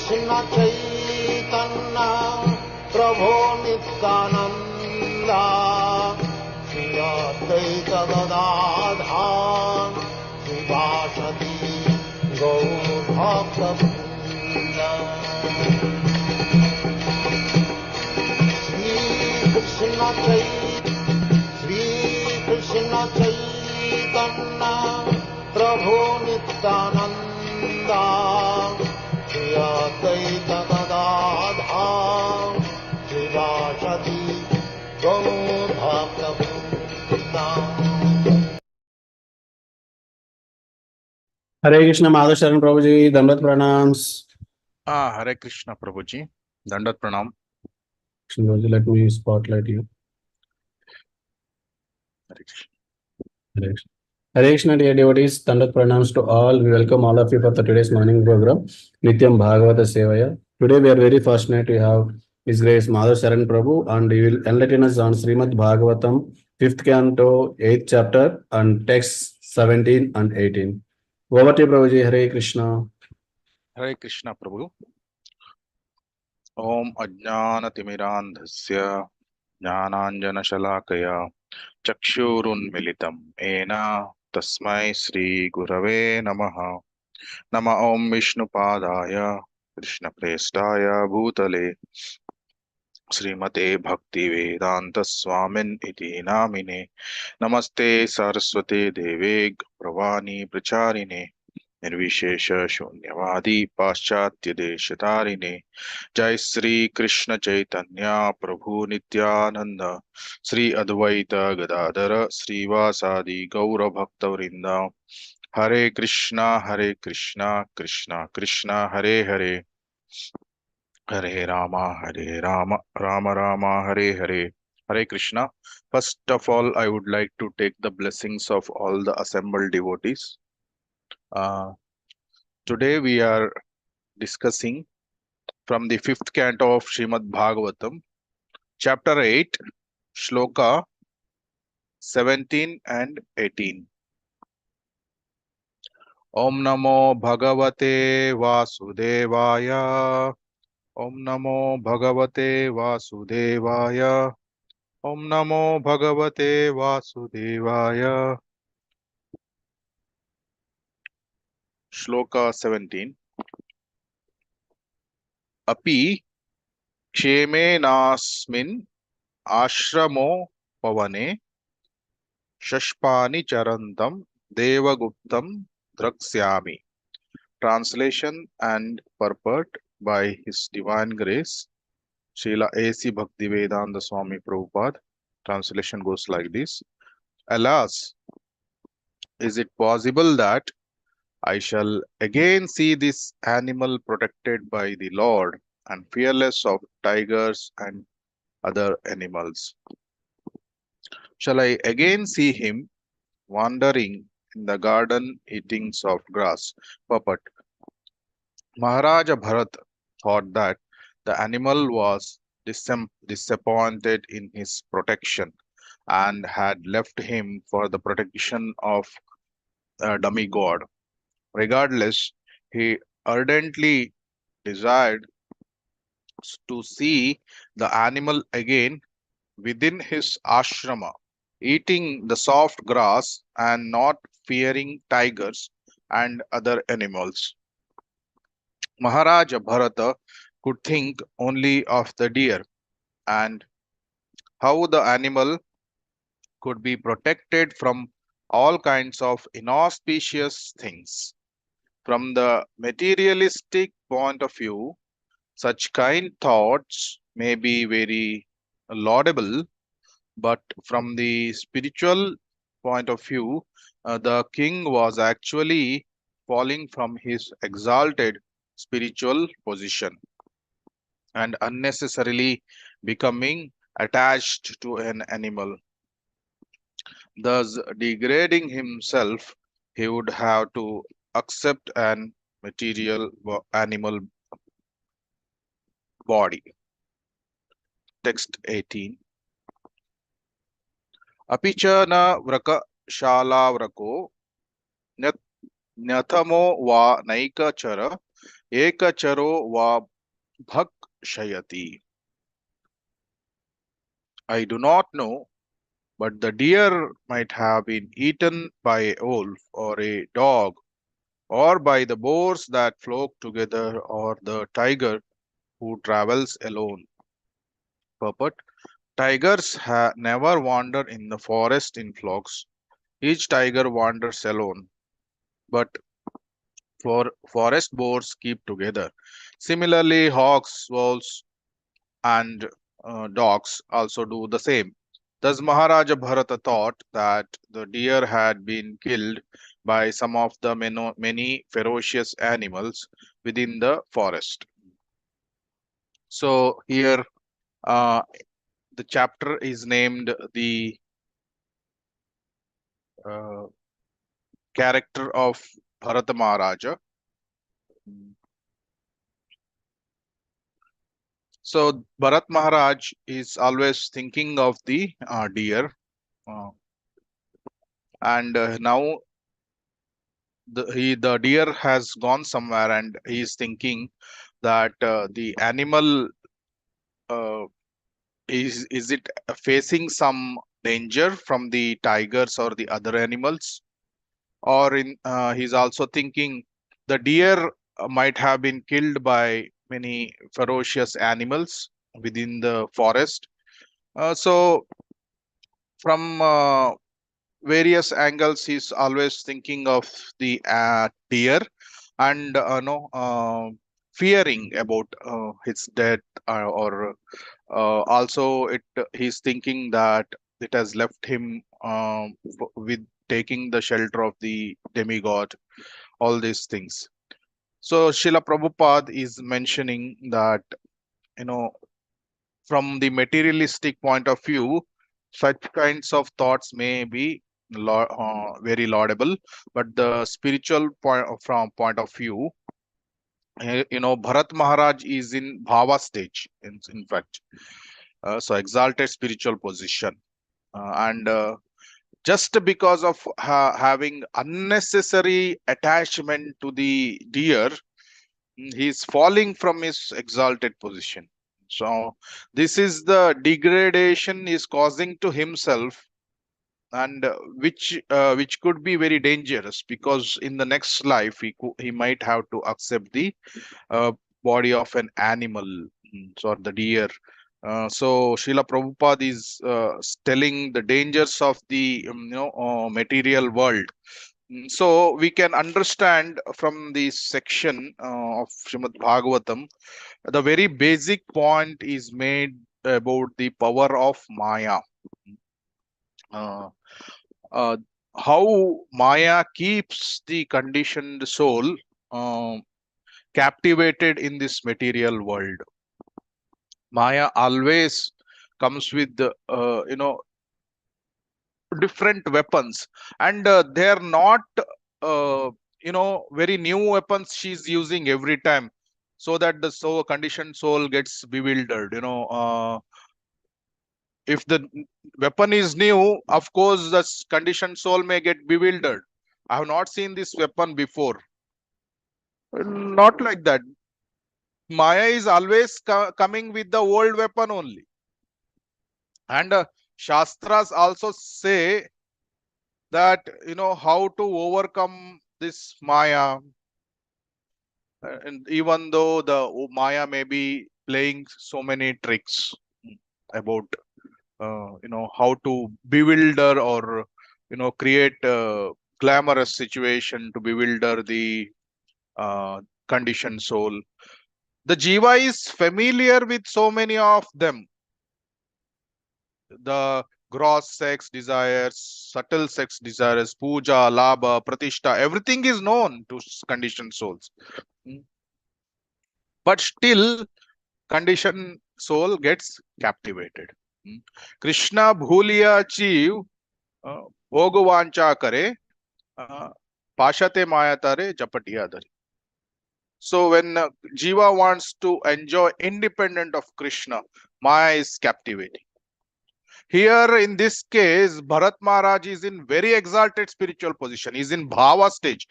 Krishna Chaitanya Prabhu Nityananda Shri Advaita Gadadhar Srivasati Gaur Bhakta Vrinda Shri Krishna Chaitanya Prabhu Nityananda Shri Advaita Gadadhar Srivasati Gaur Bhakta Vrinda. Hare Krishna, Madhavsharan Prabhuji, Dandat Pranams. Hare Krishna, Prabhuji. Dandat Pranam. Prabhuji, let me spotlight you. Hare Krishna. Hare Krishna. Hare Krishna, dear devotees, Dandat Pranams to all. We welcome all of you for today's morning program, Nityam Bhagavata Sevaya. Today we are very fortunate to have His Grace Madhavsharan Prabhu, and he will enlighten us on Srimad Bhagavatam, 5th canto, 8th chapter, and texts 17 and 18. Over to you, Prabhuji. Hare Krishna. Hare Krishna, Prabhu. Om Ajnanatimirandhasya Jnananjana Shalakaya Chakshurunmilitam Ena Tasmai Sri Gurave Namaha. Nama Om Vishnupadaya Krishna Prestaya Bhutale Srimate Bhakti Vedanta Swamin Iti Namine Namaste Saraswate Deve Pravani Pracharine Nirvishesha Shunyavadi Paschatya Deshatarine Jai Sri Krishna Chaitanya Prabhu Nityananda Sri Advaita Gadadara Sri Vasadi Gaura Bhakta Vrinda Hare Krishna Krishna Krishna Hare Hare Hare Rama Rama Rama Hare Hare. Hare Krishna. First of all, I would like to take the blessings of all the assembled devotees. Today we are discussing from the 5th canto of Srimad Bhagavatam, chapter 8, shloka 17 and 18. Om Namo Bhagavate Vasudevaya. Om Namo Bhagavate Vasudevaya. Om Namo Bhagavate Vasudevaya. Shloka 17. Api Kshemenasmin Ashramo Pavane Shashpani Charantam Devaguptam Draksyami. Translation and purport by His Divine Grace, Srila A.C. Bhaktivedanta Swami Prabhupada. Translation goes like this. Alas, is it possible that I shall again see this animal protected by the Lord and fearless of tigers and other animals? Shall I again see him wandering in the garden eating soft grass? Puppet. Maharaja Bharat thought that the animal was disappointed in his protection and had left him for the protection of a demigod. Regardless, he ardently desired to see the animal again within his ashrama, eating the soft grass and not fearing tigers and other animals. Maharaja Bharata could think only of the deer and how the animal could be protected from all kinds of inauspicious things. From the materialistic point of view, such kind thoughts may be very laudable, but from the spiritual point of view, the king was actually falling from his exalted spiritual position and unnecessarily becoming attached to an animal. Thus, degrading himself, he would have to accept an material animal body. Text 18. Apicha na vraka shala vrako nyathamo va naika chara ekacharo va bhakshayati. I do not know, but the deer might have been eaten by a wolf or a dog, or by the boars that flock together, or the tiger who travels alone. Purport: tigers never wander in the forest in flocks. Each tiger wanders alone, but forest boars keep together. Similarly, hawks, wolves, and dogs also do the same. Thus, Maharaja Bharata thought that the deer had been killed by some of the many ferocious animals within the forest. So, here uh, the chapter is named the uh, character of Bharata Maharaja. So, Bharat Maharaj is always thinking of the deer, uh, and now the deer has gone somewhere, and he is thinking that the animal uh, is it facing some danger from the tigers or the other animals, or in he's also thinking the deer might have been killed by many ferocious animals within the forest. So from various angles, he's always thinking of the deer, and fearing about his death, or also he's thinking that it has left him with taking the shelter of the demigod, all these things. So Srila Prabhupada is mentioning that, you know, from the materialistic point of view, such kinds of thoughts may be very laudable, but the spiritual point of view, Bharat Maharaj is in bhava stage, in fact, so exalted spiritual position, and just because of having unnecessary attachment to the deer, he's falling from his exalted position. So this is the degradation is causing to himself, and which could be very dangerous, because in the next life he might have to accept the uh, body of an animal, or the deer. So Srila Prabhupada is telling the dangers of the material world. So we can understand from this section of Srimad Bhagavatam, the very basic point is made about the power of Maya. Uh, uh, how Maya keeps the conditioned soul captivated in this material world. Maya always comes with different weapons, and they are not very new weapons she's using every time, so that the conditioned soul gets bewildered. If the weapon is new, of course the conditioned soul may get bewildered. I have not seen this weapon before. Not like that. Maya is always coming with the old weapon only. And Shastras also say that, how to overcome this Maya. And even though the Maya may be playing so many tricks about, how to bewilder, or, create a glamorous situation to bewilder the conditioned soul. The jiva is familiar with so many of them. The gross sex desires, subtle sex desires, puja, labha, pratishtha, everything is known to conditioned souls. But still, conditioned soul gets captivated. Krishna bhuliya chiv bhogovancha kare pashate mayatare japatiya dare. So when jiva wants to enjoy independent of Krishna, Maya is captivating. Here in this case, Bharat Maharaj is in very exalted spiritual position. He's in bhava stage.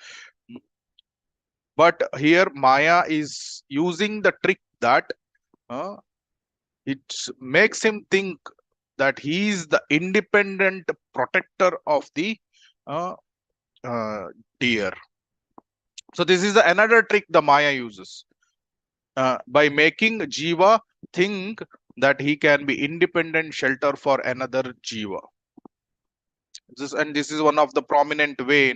But here Maya is using the trick that it makes him think that he is the independent protector of the uh, uh, deer. So this is another trick the Maya uses by making Jiva think that he can be independent shelter for another Jiva. This is one of the prominent way,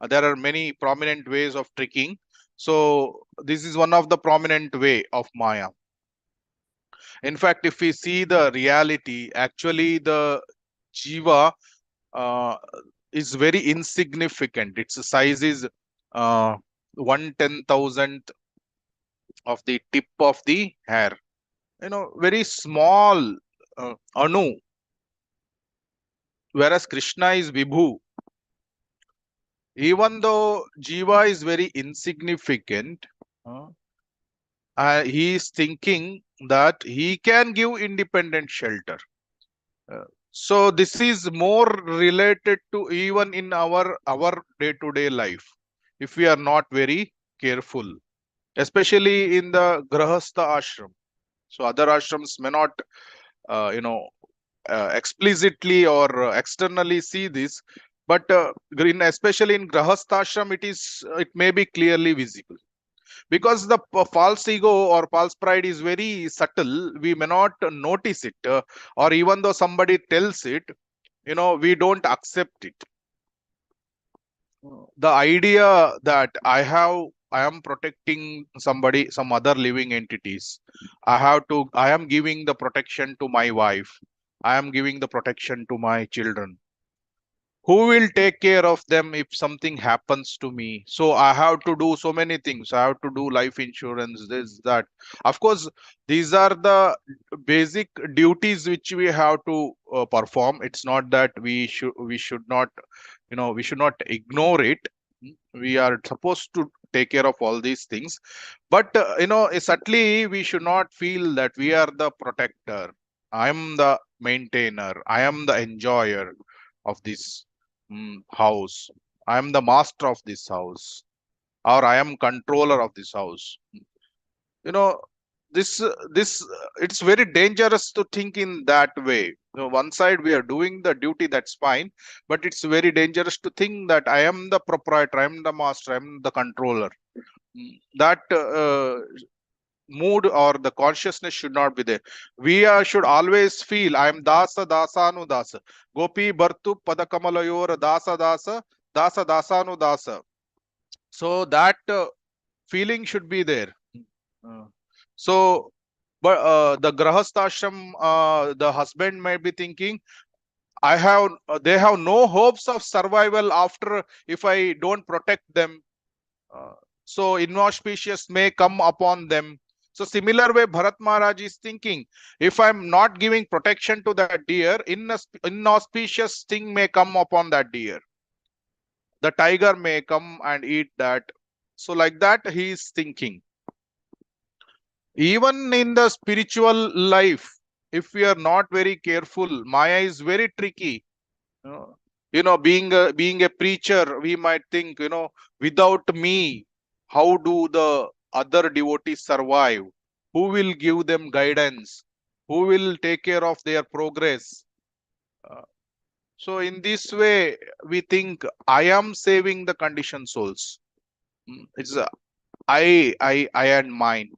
there are many prominent ways of tricking. So this is one of the prominent way of Maya. In fact, if we see the reality, actually the Jiva uh, is very insignificant. Its size is 1/10,000th of the tip of the hair. Very small anu. Whereas Krishna is Vibhu. Even though Jiva is very insignificant, uh, he is thinking that he can give independent shelter. Uh, so this is more related to even in our day-to-day life, if we are not very careful, especially in the Grahastha ashram. So other ashrams may not, explicitly or externally see this, but especially in Grahastha ashram, it may be clearly visible, because the false ego or false pride is very subtle. We may not notice it, or even though somebody tells it, we don't accept it. The idea that I am protecting some other living entities, I am giving the protection to my wife, I am giving the protection to my children, who will take care of them if something happens to me? So I have to do so many things. I have to do life insurance, this, that. Of course, these are the basic duties which we have to perform. It's not that we should not, we should not ignore it. We are supposed to take care of all these things, but certainly we should not feel that we are the protector. I am the maintainer, I am the enjoyer of this house, I am the master of this house, or I am controller of this house. you know this It's very dangerous to think in that way. One side we are doing the duty, that's fine, but it's very dangerous to think that I am the proprietor, I am the master, I am the controller. That mood or the consciousness should not be there. We should always feel I am dasa dasanu dasa, gopi bartu padakamalayor dasa dasa, dasa dasanu dasa. So that feeling should be there. Uh, so but the grahasthashram, the husband might be thinking, they have no hopes of survival after, if I don't protect them. uh, so inauspicious may come upon them. So similar way Bharat Maharaj is thinking, if I'm not giving protection to that deer, inauspicious thing may come upon that deer. The tiger may come and eat that. So like that he is thinking. Even in the spiritual life, if we are not very careful, Maya is very tricky. uh, being a preacher, we might think, without me, how do the other devotees survive? Who will give them guidance? Who will take care of their progress? Uh, so in this way we think I am saving the conditioned souls. It's I and mine.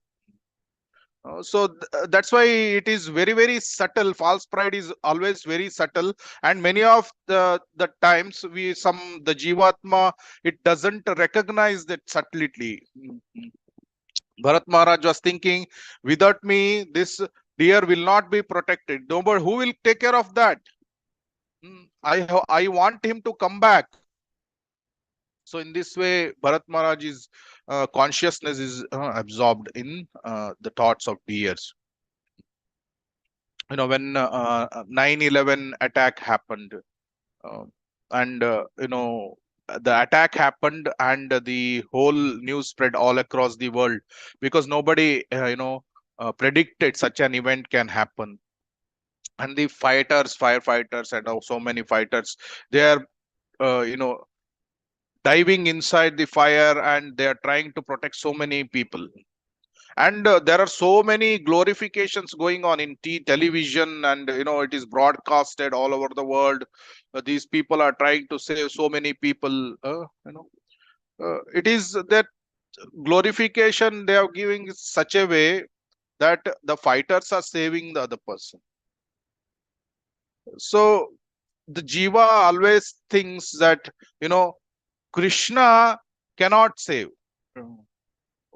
That's why it is very very subtle. False pride is always very subtle, and many of the times the jivatma, it doesn't recognize that subtlety. Bharat Maharaj was thinking, without me this deer will not be protected. No, but who will take care of that? I want him to come back. So in this way Bharat Maharaj is consciousness is absorbed in the thoughts of deers. When 9/11 attack happened, uh, and the attack happened, and the whole news spread all across the world, because nobody predicted such an event can happen. And the firefighters, and so many fighters, they are uh, you know diving inside the fire, and they are trying to protect so many people. And there are so many glorifications going on in television, and it is broadcasted all over the world. These people are trying to save so many people. It is that glorification they are giving such a way that the fighters are saving the other person. So the jiva always thinks that Krishna cannot save.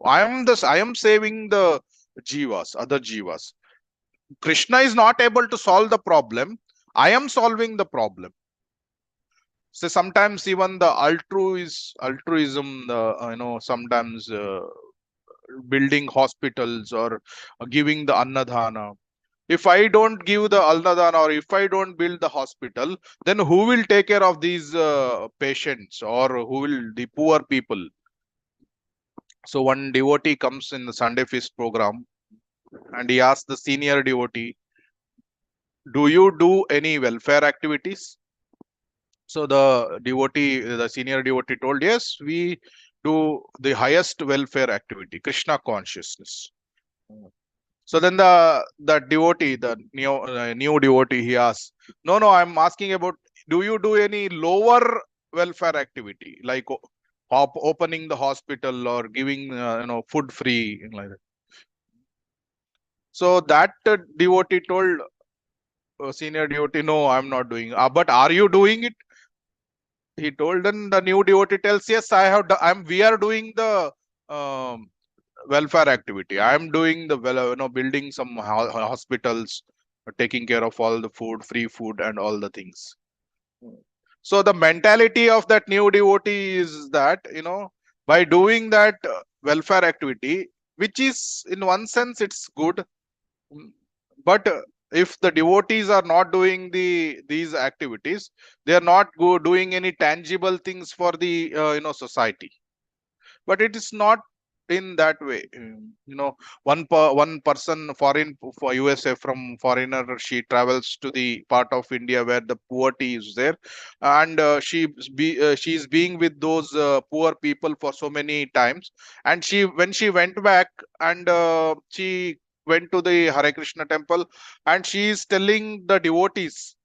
I am saving the jivas, other jivas. Krishna is not able to solve the problem. I am solving the problem. So sometimes even the altruism, sometimes building hospitals or giving the annadhana. If I don't give the annadhana, or if I don't build the hospital, then who will take care of these patients, or who will the poor people? So one devotee comes in the Sunday feast program, and he asks the senior devotee, do you do any welfare activities? So the senior devotee told, yes, we do the highest welfare activity, Krishna consciousness. So then the devotee, the new devotee, he asks, no, I'm asking about, do you do any lower welfare activity, like opening the hospital or giving food free, like that? So that devotee told senior devotee, no, I'm not doing. But are you doing it? He told. Then the new devotee tells, yes, I have. We are doing the um, welfare activity. I am doing the building some hospitals, taking care of all the food, free food, and all the things. So the mentality of that new devotee is that by doing that welfare activity, which is in one sense it's good, but if the devotees are not doing these activities, they are not doing any tangible things for the society. But it is not in that way. One person foreign for USA, from foreigner, she travels to the part of India where the poverty is there, and she is being with those poor people for so many times. And when she went back, and she went to the Hare Krishna temple, and she is telling the devotees,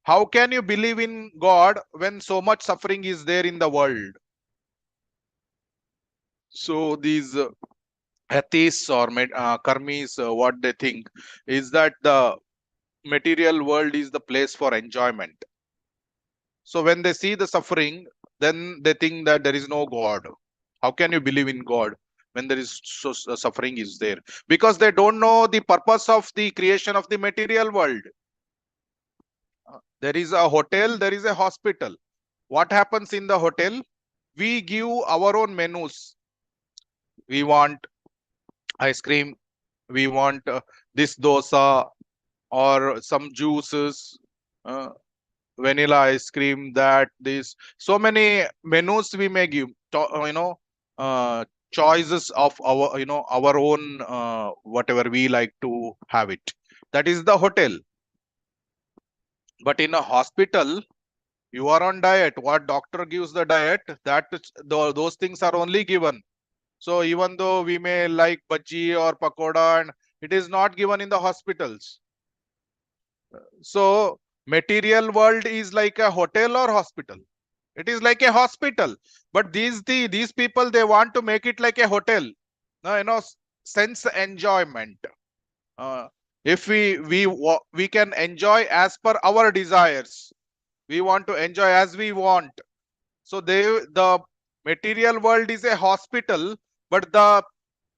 how can you believe in God when so much suffering is there in the world? So these atheists or karmis, what they think is that the material world is the place for enjoyment. So when they see the suffering, then they think that there is no God. How can you believe in God when there is suffering is there? Because they don't know the purpose of the creation of the material world. There is a hotel, there is a hospital. What happens in the hotel? We give our own menus. We want ice cream, we want this dosa, or some juices, uh, vanilla ice cream, that this, so many menus we may give, uh, choices of our our own, whatever we like to have it. That is the hotel. But in a hospital, you are on diet. What doctor gives the diet, those things are only given. So even though we may like bhaji or pakoda, and it is not given in the hospitals. So material world is like a hotel or hospital. It is like a hospital. But these people, they want to make it like a hotel. Sense enjoyment. If we can enjoy as per our desires. We want to enjoy as we want. So the material world is a hospital, but the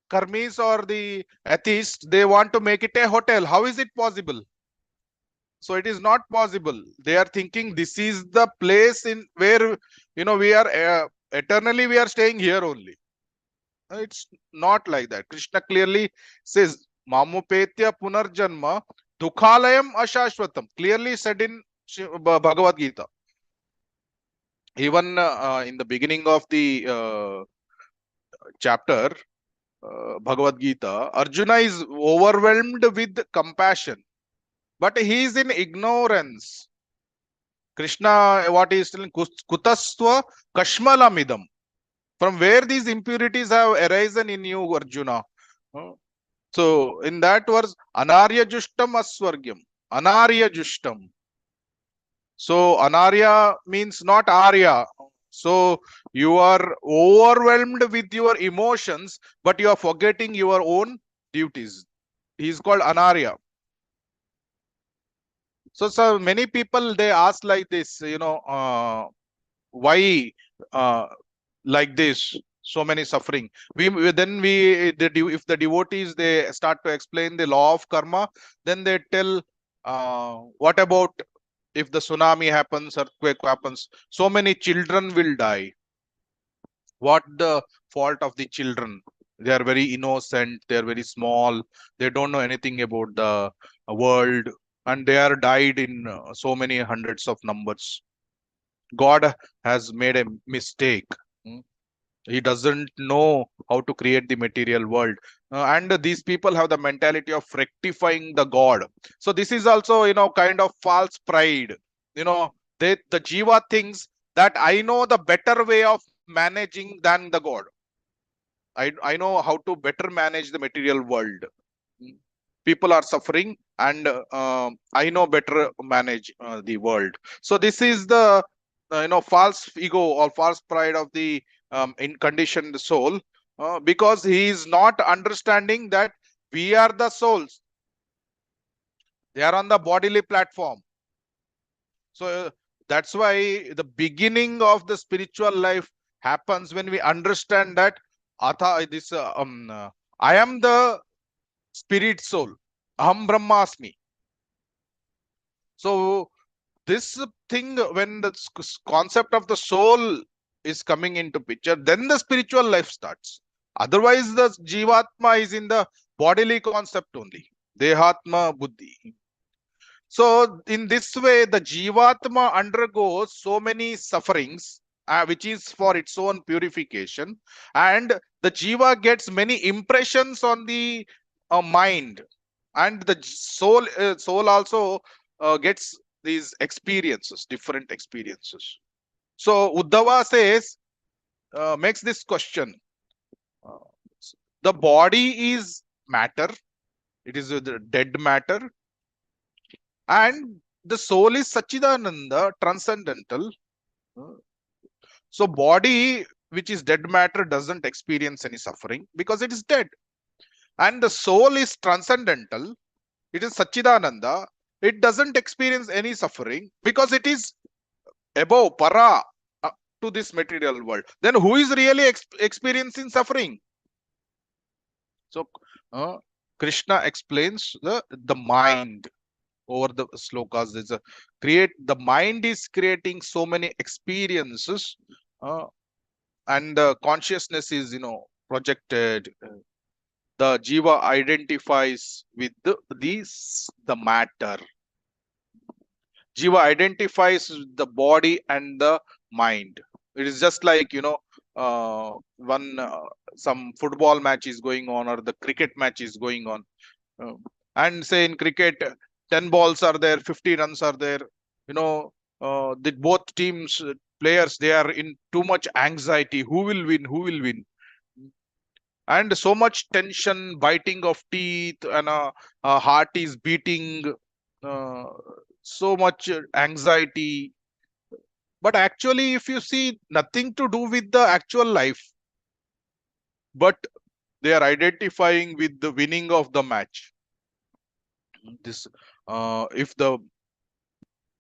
karmis or the atheists, they want to make it a hotel. How is it possible? So it is not possible. They are thinking this is the place in where we are eternally, we are staying here only. It's not like that. Krishna clearly says, Mamupetya Punarjanma Dukhalayam Ashashwatam. Clearly said in Bhagavad Gita. Even in the beginning of the chapter, Bhagavad Gita, Arjuna is overwhelmed with compassion, but he is in ignorance. Krishna, what he is telling, kutasva kashmalamidam. From where these impurities have arisen in you, Arjuna? Uh, So in that verse, anarya justam aswargyam. Anarya justam. So anarya means not arya. So you are overwhelmed with your emotions, but you are forgetting your own duties. He is called anarya. So many people they ask like this, why uh, like this? So many suffering. Then if the devotees they start to explain the law of karma, then they tell, what about if the tsunami happens, earthquake happens, so many children will die. What the fault of the children? They are very innocent, they are very small, they don't know anything about the world, and they are died in so many hundreds of numbers. God has made a mistake. Hmm. He doesn't know how to create the material world. And these people have the mentality of rectifying the God. So this is also, kind of false pride. The jiva thinks that I know the better way of managing than the God. I know how to better manage the material world. Mm. People are suffering, and I know better manage the world. So this is the false ego or false pride of the in conditioned soul, because he is not understanding that we are the souls. They are on the bodily platform. So that's why the beginning of the spiritual life happens when we understand that I am the spirit soul. Aham Brahmasmi. So this thing, when the concept of the soul is coming into picture, then the spiritual life starts. Otherwise, the jivatma is in the bodily concept only. Dehatma buddhi. So in this way, the jivatma undergoes so many sufferings, which is for its own purification, and the jiva gets many impressions on the mind, and the soul also gets these experiences, different experiences. So Uddhava says, makes this question: uh, the body is matter; it is the dead matter, and the soul is Sachidananda, transcendental. Uh, So body, which is dead matter, doesn't experience any suffering because it is dead. And the soul is transcendental. It is Sachidananda. It doesn't experience any suffering because it is above, para, to this material world. Then who is really experiencing suffering? So uh, Krishna explains the mind over the slokas. There's a the mind is creating so many experiences, uh, and the consciousness is projected. The jiva identifies with the matter. Jiva identifies the body and the mind. It is just like, one some football match is going on, or the cricket match is going on. Uh, and say in cricket, 10 balls are there, 50 runs are there. The both teams, players, they are in too much anxiety. Who will win? Who will win? And so much tension, biting of teeth, and heart is beating. Uh, so much anxiety. But actually, if you see, nothing to do with the actual life, but they are identifying with the winning of the match. This, if the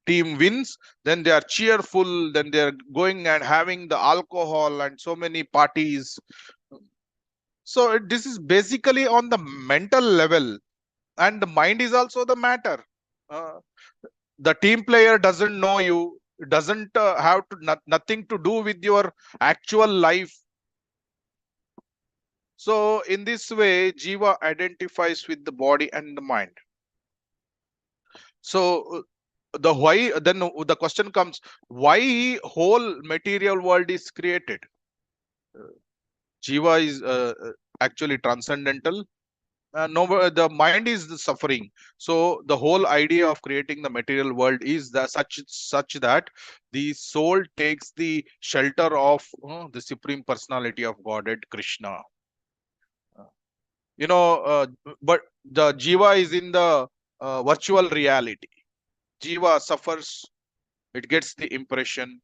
team wins, then they are cheerful, then they are going and having the alcohol and so many parties. So this is basically on the mental level, and the mind is also the matter. Uh, the team player doesn't know you, doesn't have nothing to do with your actual life. So in this way, jiva identifies with the body and the mind. So the why, then the question comes, why whole material world is created? Jiva is actually transcendental. the mind is the suffering. So the whole idea of creating the material world is that such that the soul takes the shelter of the supreme personality of Godhead Krishna. you know uh, but the jiva is in the virtual reality. Jiva suffers, it gets the impression,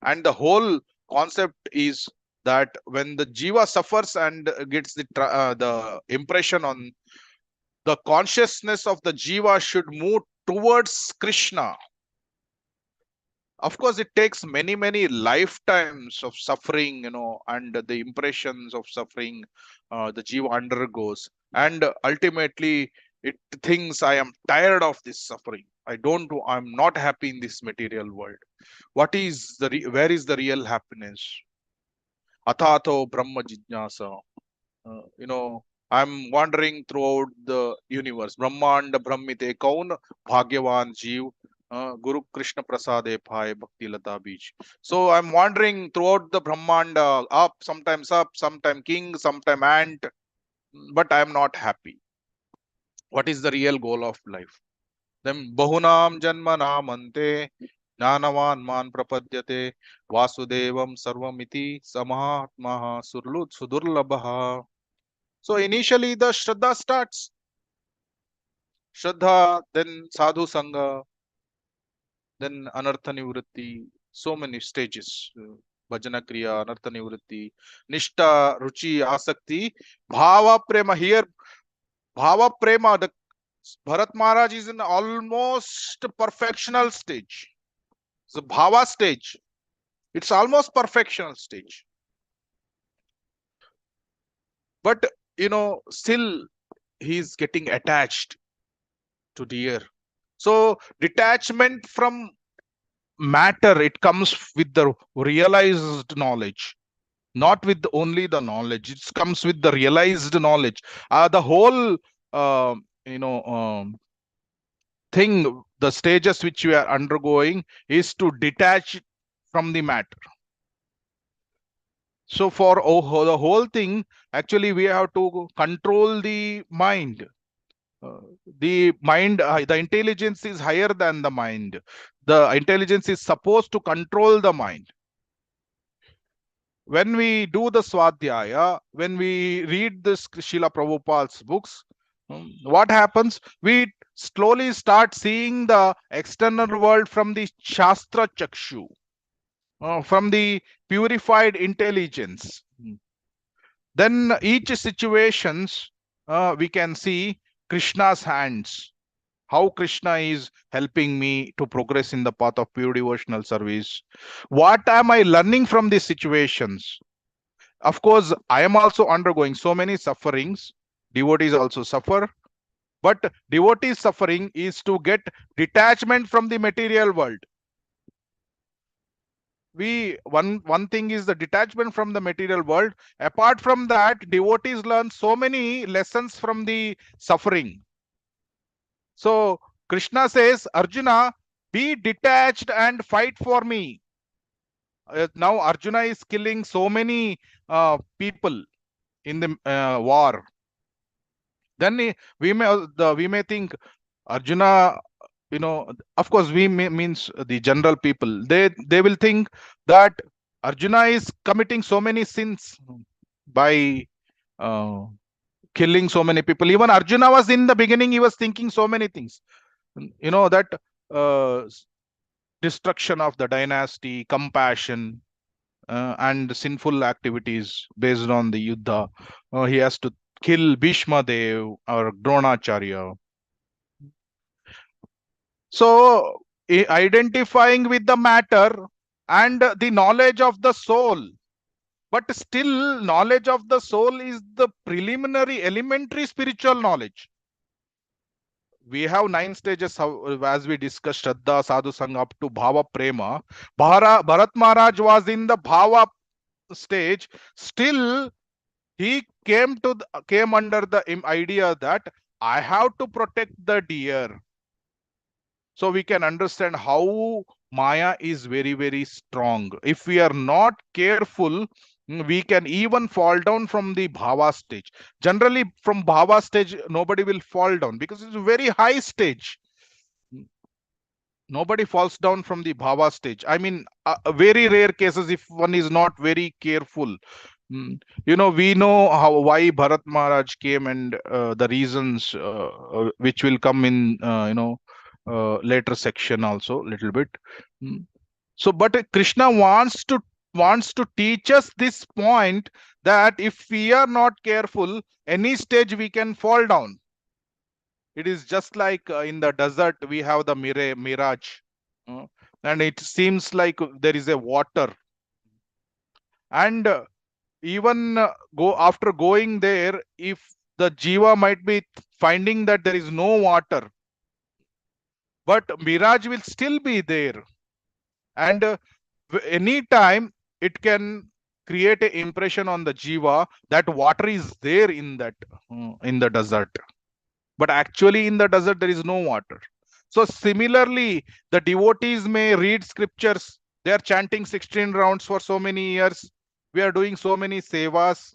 and the whole concept is that when the jiva suffers and gets the impression on the consciousness of the jiva should move towards Krishna. Of course, it takes many lifetimes of suffering, and the impressions of suffering the jiva undergoes, and ultimately it thinks, I am tired of this suffering. I'm not happy in this material world. What is where is the real happiness? Athato brahma jijnasa. I'm wandering throughout the universe. Brahmanda brahmite kaun bhagyavan jeev Guru Krishna Prasade Bhai Bhakti Lata Beach. So I'm wandering throughout the Brahmanda, up, sometime king, sometime ant, but I'm not happy. What is the real goal of life? Then Bahunam Janma Namante Jnanavan Man Prapadyate Vasudevam Sarvamiti Samahatmaha Sudurlabha. So initially the Shraddha starts. Shraddha, then Sadhu Sangha, then Anartha Nivritti, so many stages. Bhajana Kriya, Anartha Nivritti, Nishta, Ruchi, Asakti, Bhava Prema. Here, Bhava Prema, the Bharat Maharaj is in almost perfectional stage. The Bhava stage, it's almost perfectional stage. But, still he's getting attached to deer. So detachment from matter, it comes with the realized knowledge, not with only the knowledge. It comes with the realized knowledge. The whole uh, you know thing, the stages which we are undergoing is to detach from the matter. So for the whole thing, actually we have to control the mind. The mind, the intelligence is higher than the mind. The intelligence is supposed to control the mind. When we do the Swadhyaya, when we read this Srila Prabhupada's books, what happens? We slowly start seeing the external world from the Shastra Chakshu, from the purified intelligence. Then each situations, we can see Krishna's hands, how Krishna is helping me to progress in the path of pure devotional service. What am I learning from these situations? Of course, I am also undergoing so many sufferings. Devotees also suffer. But devotee suffering is to get detachment from the material world. One thing is the detachment from the material world. Apart from that, devotees learn so many lessons from the suffering. So Krishna says, Arjuna, be detached and fight for me. Now Arjuna is killing so many people in the war. Then we may think Arjuna, of course means the general people. They will think that Arjuna is committing so many sins by killing so many people. Even Arjuna was in the beginning, he was thinking so many things. That uh, destruction of the dynasty, compassion, and sinful activities based on the Yuddha. He has to kill Bhishma Dev or Dronacharya. So, identifying with the matter and the knowledge of the soul. But still, knowledge of the soul is the preliminary, elementary spiritual knowledge. We have 9 stages, as we discussed, Shraddha, Sadhu Sangha, up to Bhava Prema. Bharat Maharaj was in the Bhava stage. Still, he came under the idea that I have to protect the deer. So we can understand how Maya is very strong. If we are not careful, We can even fall down from the bhava stage. Generally, from bhava stage, nobody will fall down because it's a very high stage. Nobody falls down from the bhava stage. I mean, very rare cases if one is not very careful. We know how why Bharat Maharaj came, and the reasons which will come in later section also little bit. Mm. So, but Krishna wants to teach us this point, that if we are not careful, any stage we can fall down. It is just like in the desert we have the mirage, uh, and it seems like there is a water, and even go after going there, if the jiva might be finding that there is no water, but mirage will still be there, and any time it can create an impression on the jiva that water is there in the desert, but actually in the desert there is no water. So similarly, the devotees may read scriptures, they are chanting 16 rounds for so many years, we are doing so many sevas,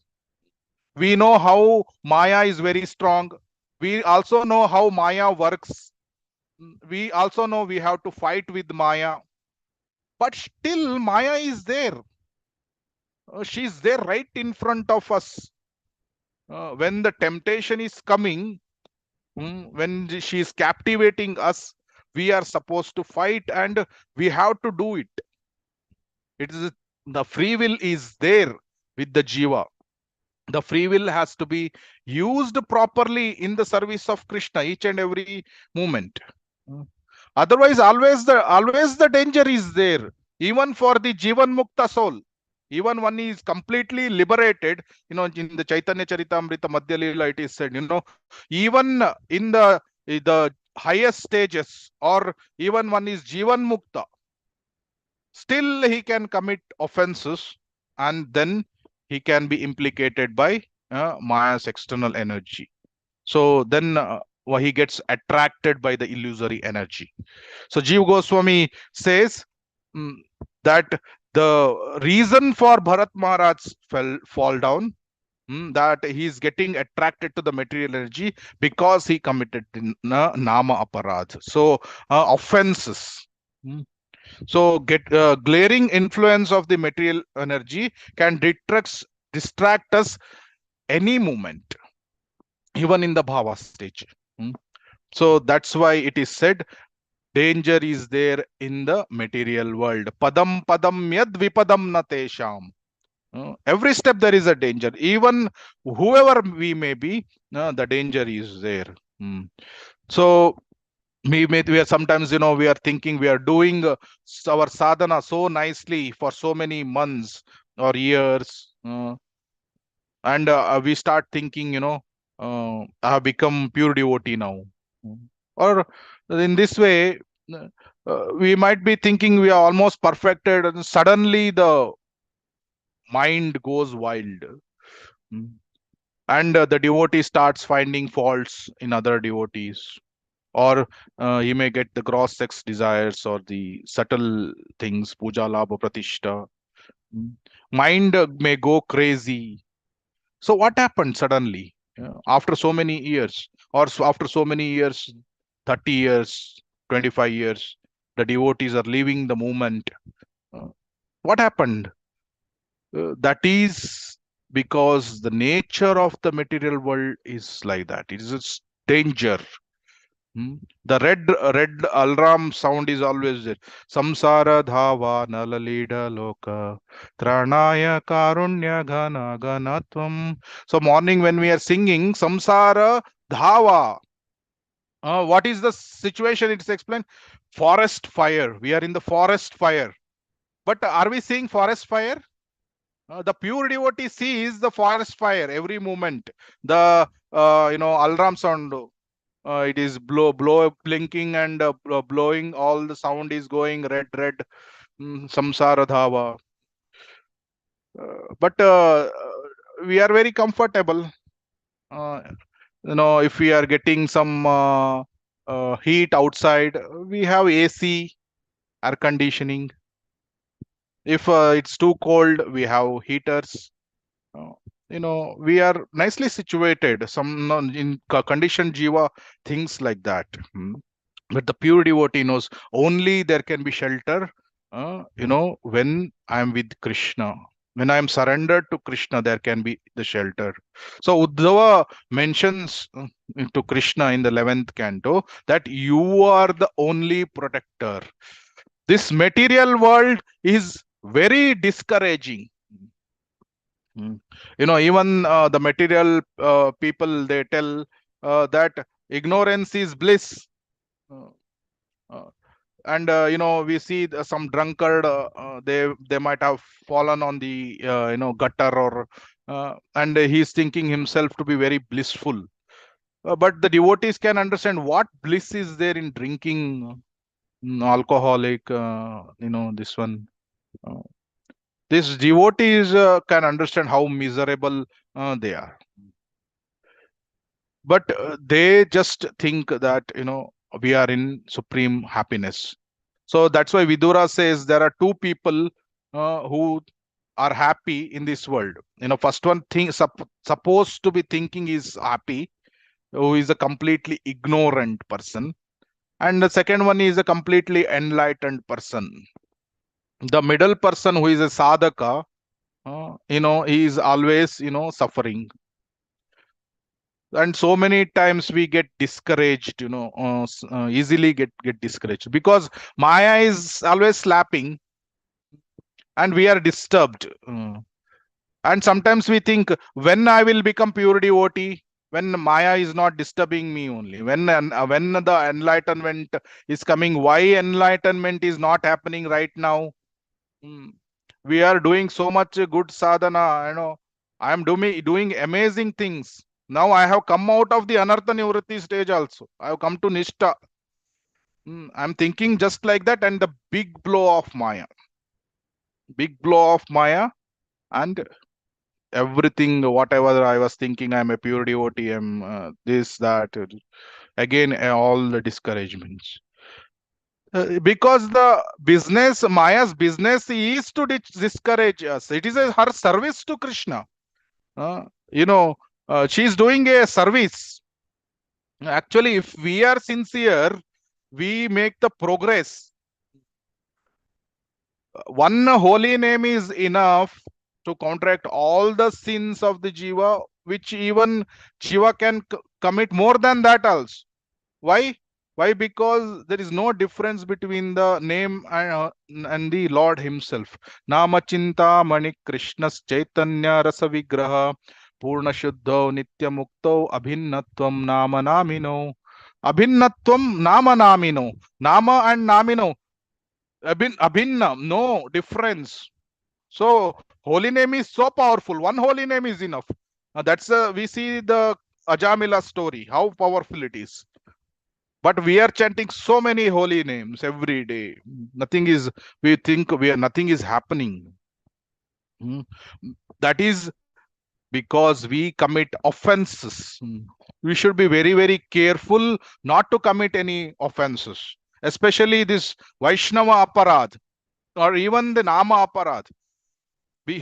we know how Maya is very strong, we also know how Maya works, we also know we have to fight with Maya, but still Maya is there. She's there right in front of us. When the temptation is coming, when she is captivating us, we are supposed to fight, and we have to do it. It is the free will is there with the jiva. The free will has to be used properly in the service of Krishna each and every moment. Mm. Otherwise, always the danger is there, even for the Jivan Mukta soul. Even one is completely liberated, in the Chaitanya Charitamrita Madhya Leela, it is said, even in the highest stages, or even one is Jivan Mukta, still he can commit offenses, and then he can be implicated by Maya's external energy. So then he gets attracted by the illusory energy. So Jiva Goswami says, mm, that the reason for Bharat Maharaj fall down, that he is getting attracted to the material energy because he committed nama aparadh. So offenses. Mm. So get glaring influence of the material energy can distract us any moment, even in the bhava stage. Mm. So that's why it is said, danger is there in the material world. Padam padam yad vipadam na tesham. Every step there is a danger. Even whoever we may be, the danger is there. Mm. So we are sometimes, we are thinking we are doing our sadhana so nicely for so many months or years, and we start thinking, I have become pure devotee now. Or in this way, we might be thinking we are almost perfected, and suddenly the mind goes wild. Mm. And the devotee starts finding faults in other devotees, or he may get the gross sex desires or the subtle things, puja labha pratishta. Mm. Mind may go crazy. So what happened suddenly, after so many years, or after so many years, 30 years, 25 years, the devotees are leaving the movement. Uh, what happened? That is because the nature of the material world is like that. It is a danger. Hmm. The red alarm sound is always there. Samsara dhava nalalida loka tranaya karunya ghana ganatvam. So morning when we are singing Samsara dhava, what is the situation? It's explained. Forest fire. We are in the forest fire. But are we seeing forest fire? The pure devotee sees the forest fire every moment. The alarm sound, it is blow blinking, and blowing, all the sound is going red, samsara dhava. But we are very comfortable. uh, if we are getting some heat outside, we have AC, air conditioning. If it's too cold, we have heaters. Uh, we are nicely situated. Some in conditioned jiva, things like that. But the pure devotee knows only there can be shelter. When I am with Krishna, when I am surrendered to Krishna, there can be the shelter. So Uddhava mentions to Krishna in the 11th canto that you are the only protector. This material world is very discouraging. Even the material people, they tell that ignorance is bliss. Uh, uh, and we see some drunkard, they might have fallen on the gutter, or and he's thinking himself to be very blissful. But the devotees can understand what bliss is there in drinking alcoholic, this one. Uh, these devotees can understand how miserable they are. But they just think that we are in supreme happiness. So that's why Vidura says there are two people who are happy in this world. First one thing supposed to be thinking is happy, who is a completely ignorant person, and the second one is a completely enlightened person. The middle person, who is a sadhaka, he is always suffering. And so many times we get discouraged, easily get discouraged, because Maya is always slapping and we are disturbed. And sometimes we think, when I will become pure devotee, when Maya is not disturbing me only, when the enlightenment is coming. Why enlightenment is not happening right now? Mm. We are doing so much good sadhana. I am doing amazing things. Now I have come out of the anartha nivritti stage also. I have come to nishta. I'm thinking just like that, and the big blow of Maya, and everything, whatever I was thinking, I'm a pure devotee, I'm this, that, again, all the discouragements. Because the business, Maya's business is to discourage us. It is her service to Krishna. Uh, you know, she is doing a service. Actually, if we are sincere, we make the progress. One holy name is enough to counteract all the sins of the jiva, which even jiva can commit more than that also. Why? Why? Because there is no difference between the name and the Lord Himself. Nama Chinta Mani Krishnas Chaitanya Rasa Vigraha Purna Shuddho Nitya Mukto Abhinnatvam Nama Namino. Abhinnatvam Nama Namino. Nama and Namino. Abhinna, no difference. So holy name is so powerful. One holy name is enough. That's we see the Ajamila story, how powerful it is. But we are chanting so many holy names every day. Nothing is, we think nothing is happening. That is because we commit offenses. We should be very, very careful not to commit any offenses, especially this Vaishnava aparad, or even the Nama aparad. We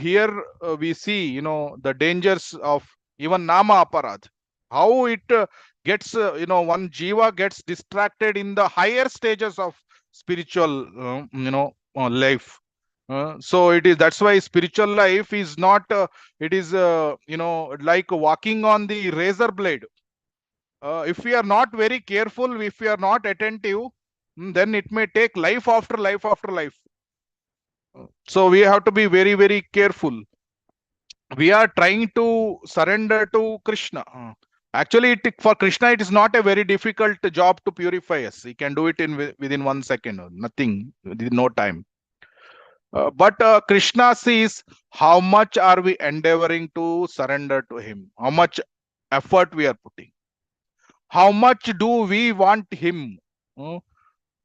see the dangers of even Nama aparad, how it gets one jiva gets distracted in the higher stages of spiritual life. So it is, that's why spiritual life is not it is like walking on the razor blade. If we are not very careful, if we are not attentive, then it may take life after life after life. So we have to be very, very careful. We are trying to surrender to Krishna. Actually, for Krishna, it is not a very difficult job to purify us. He can do it within 1 second, nothing, within no time. But Krishna sees how much are we endeavoring to surrender to Him, how much effort we are putting, how much do we want Him.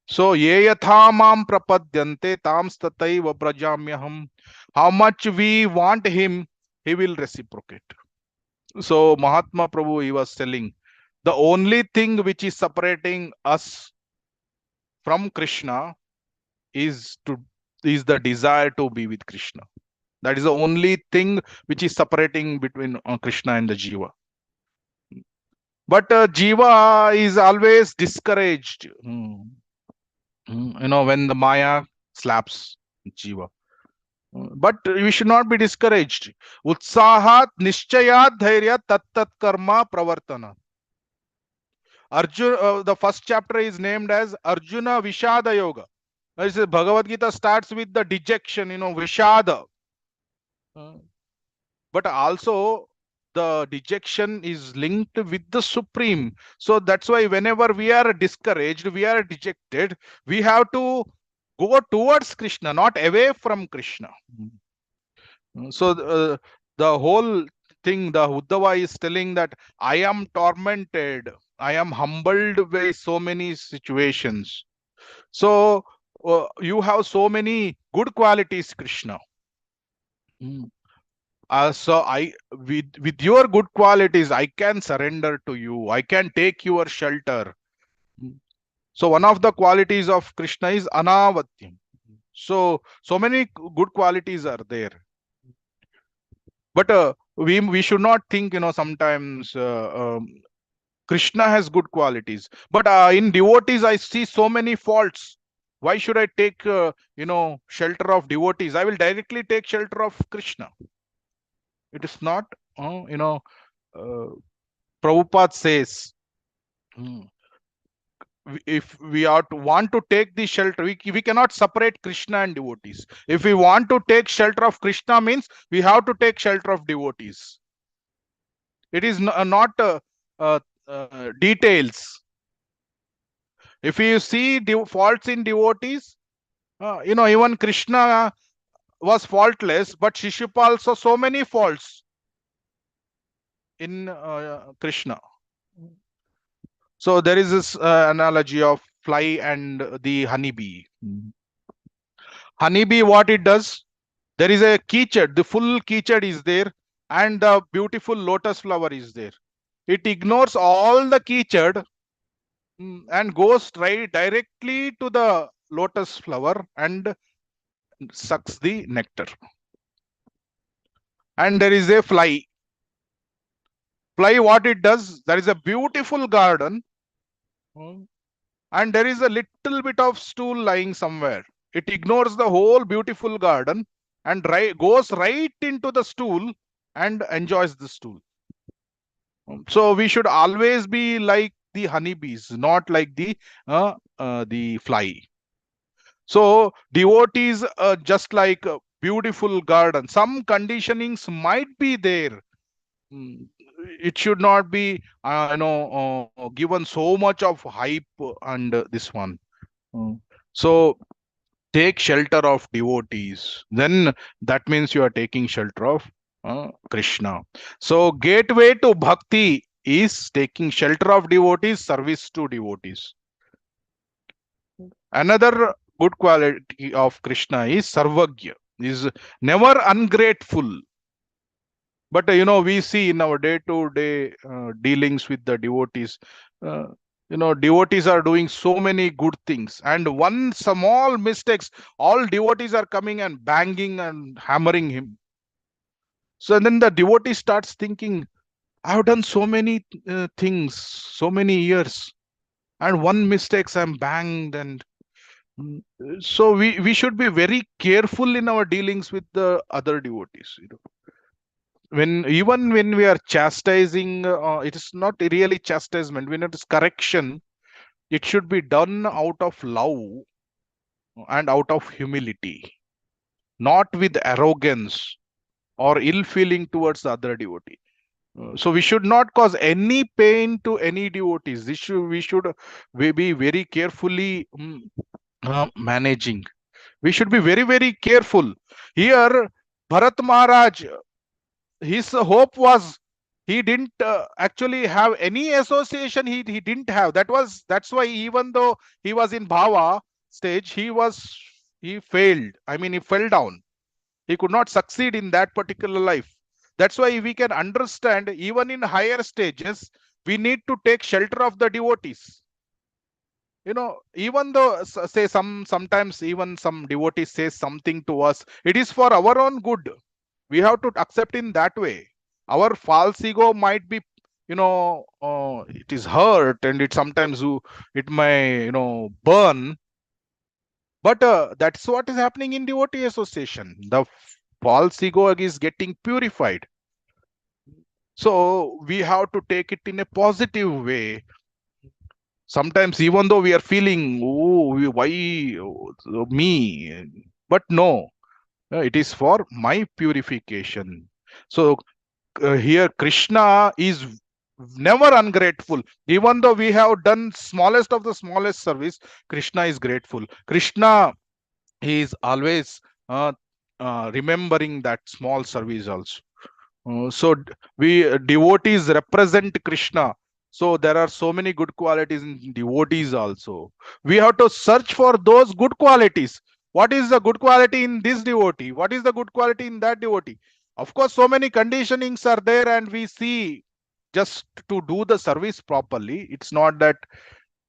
So, ye yatha mam prapadyante tam stataiva prajamyaham. How much we want Him, He will reciprocate. So, Mahatma Prabhu, he was telling, the only thing which is separating us from Krishna is to is the desire to be with Krishna. That is the only thing which is separating between Krishna and the Jiva. But Jiva is always discouraged. When the Maya slaps Jiva. But we should not be discouraged. Utsahat nishchayat dhairya tat tat karma pravartana. Arjuna, the first chapter is named as Arjuna Vishada Yoga. Bhagavad Gita starts with the dejection, Vishada. But also the dejection is linked with the Supreme. So that's why whenever we are discouraged, we are dejected, we have to go towards Krishna, not away from Krishna. So the whole thing, the Uddhava is telling that I am tormented, I am humbled by so many situations. So you have so many good qualities, Krishna. So I, with your good qualities, I can surrender to you. I can take your shelter. So one of the qualities of Krishna is anavatyam. So many good qualities are there. But we should not think, sometimes Krishna has good qualities. But in devotees, I see so many faults. Why should I take, shelter of devotees? I will directly take shelter of Krishna. It is not, Prabhupada says, if we want to take the shelter, we cannot separate Krishna and devotees. If we want to take shelter of Krishna, means we have to take shelter of devotees. It is not details. If you see faults in devotees, even Krishna was faultless, but Shishupal saw so many faults in Krishna. So there is this analogy of fly and the honeybee. Honeybee, what it does? There is a keychad, the full keychad is there, and the beautiful lotus flower is there. It ignores all the keychad and goes directly to the lotus flower and sucks the nectar. And there is a fly. Fly, what it does? There is a beautiful garden, and there is a little bit of stool lying somewhere. It ignores the whole beautiful garden and goes right into the stool and enjoys the stool. So we should always be like the honeybees, not like the fly. So devotees, just like a beautiful garden, some conditionings might be there. It should not be given so much of hype and this one. So take shelter of devotees, then that means you are taking shelter of Krishna. So gateway to bhakti is taking shelter of devotees, service to devotees. Another good quality of Krishna is sarvagya, is never ungrateful. But we see in our day-to-day dealings with the devotees, devotees are doing so many good things, and one small mistakes, all devotees are coming and banging and hammering him. So then the devotee starts thinking, I have done so many things, so many years, and one mistakes I'm banged. And so we should be very careful in our dealings with the other devotees. Even when we are chastising, it is not really chastisement. When it is correction, it should be done out of love and out of humility, not with arrogance or ill feeling towards the other devotee. So we should not cause any pain to any devotees. We should be very carefully managing. We should be very, very careful. Here, Bharat Maharaj, his hope was, he didn't actually have any association. He didn't have. That's why even though he was in bhava stage, he failed. I mean, he fell down. He could not succeed in that particular life. That's why we can understand, even in higher stages, we need to take shelter of the devotees. Even though say sometimes even some devotee says something to us, it is for our own good. We have to accept in that way. Our false ego might be, it is hurt, and it sometimes it may burn. But that's what is happening in devotee association. The false ego is getting purified. So we have to take it in a positive way. Sometimes, even though we are feeling, oh, why me? But no, it is for my purification. So here, Krishna is never ungrateful. Even though we have done smallest of the smallest service, Krishna is grateful. Krishna, he is always remembering that small service also. We devotees represent Krishna. So there are so many good qualities in devotees also. We have to search for those good qualities. What is the good quality in this devotee? What is the good quality in that devotee? Of course, so many conditionings are there, and we see just to do the service properly. It's not that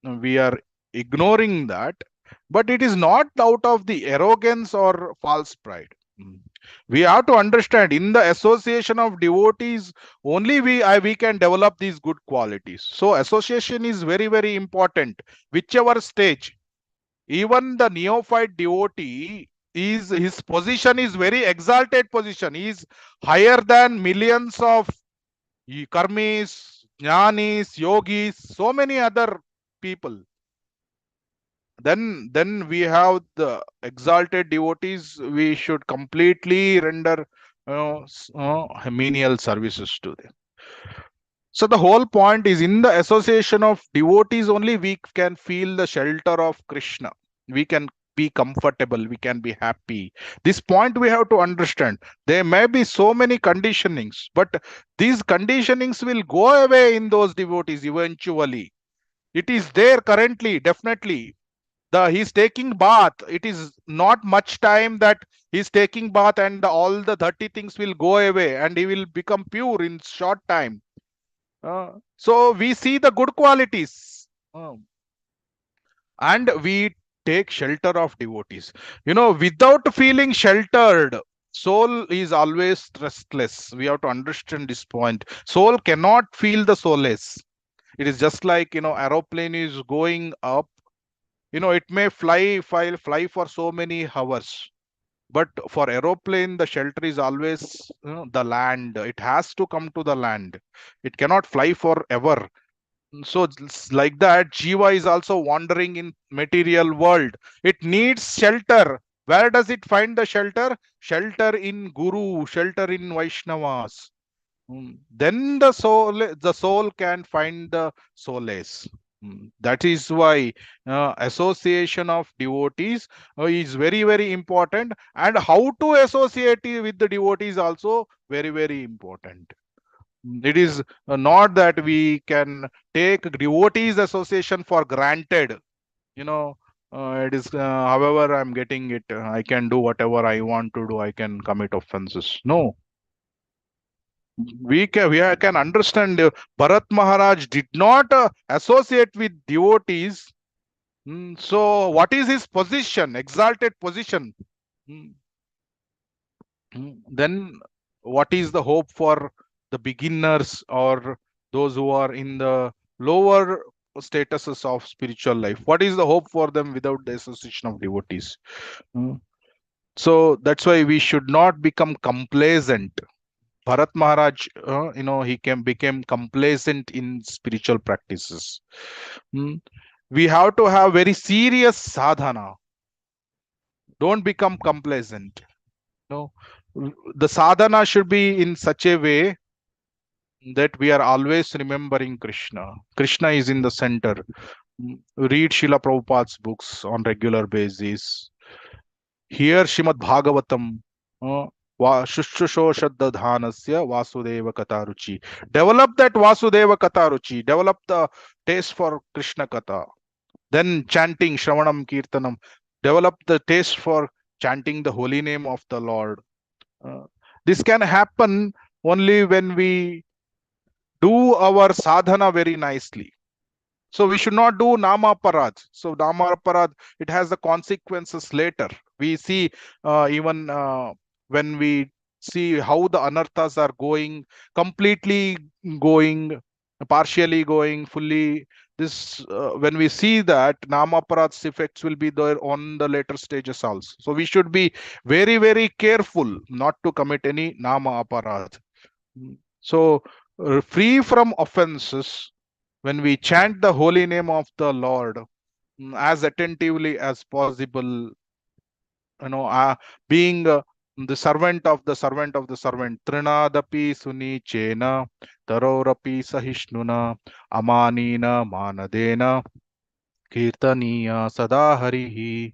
we are ignoring that, but it is not out of the arrogance or false pride. Mm. We have to understand, in the association of devotees only we can develop these good qualities. So association is very, very important, whichever stage. Even the neophyte devotee, is his position is very exalted position. He is higher than millions of karmis, jnanis, yogis, so many other people. Then we have the exalted devotees. We should completely render menial services to them. So the whole point is, in the association of devotees only we can feel the shelter of Krishna. We can be comfortable, we can be happy. This point we have to understand. There may be so many conditionings, but these conditionings will go away in those devotees eventually. It is there currently, definitely. He's taking bath, it is not much time that he's taking bath, and all the dirty things will go away, and he will become pure in short time. So we see the good qualities, and we take shelter of devotees. Without feeling sheltered, soul is always restless. We have to understand this point. Soul cannot feel the solace. It is just like, aeroplane is going up. It may fly for so many hours, but for aeroplane the shelter is always the land. It has to come to the land. It cannot fly forever. So it's like that, jiva is also wandering in material world. It needs shelter. Where does it find the shelter? Shelter in guru, shelter in Vaishnavas. Then the soul can find the solace. That is why association of devotees is very, very important, and how to associate with the devotees also very, very important. It is not that we can take devotees association for granted. You know, it is. However, I'm getting it. I can do whatever I want to do. I can commit offenses. No, we can understand. Bharat Maharaj did not associate with devotees. So, what is his position? Exalted position. Mm, then what is the hope for the beginners, or those who are in the lower statuses of spiritual life? What is the hope for them without the association of devotees? Mm. So that's why we should not become complacent. Bharat Maharaj, became complacent in spiritual practices. Mm. We have to have very serious sadhana. Don't become complacent. No, the sadhana should be in such a way that we are always remembering Krishna. Krishna is in the center. Read Srila Prabhupada's books on regular basis. Hear Shrimad Bhagavatam. Shushushoshadadhanasya Vasudeva Kataruchi. Develop that Vasudeva Kataruchi. Develop the taste for Krishna Katha. Then chanting Shravanam Kirtanam. Develop the taste for chanting the holy name of the Lord. Uh, this can happen only when we do our sadhana very nicely. So we should not do nama aparad. So nama aparad, it has the consequences later. We see even when we see how the anarthas are going, completely going, partially going, fully. This when we see that nama aparad's effects will be there on the later stages also. So we should be very very careful not to commit any nama aparad. So free from offenses, when we chant the holy name of the Lord as attentively as possible, being the servant of the servant of the servant, Trinadapi Sunichena, Tarorapi Sahishnuna, Amanina Manadena, Kirtaniya Sadaharihi.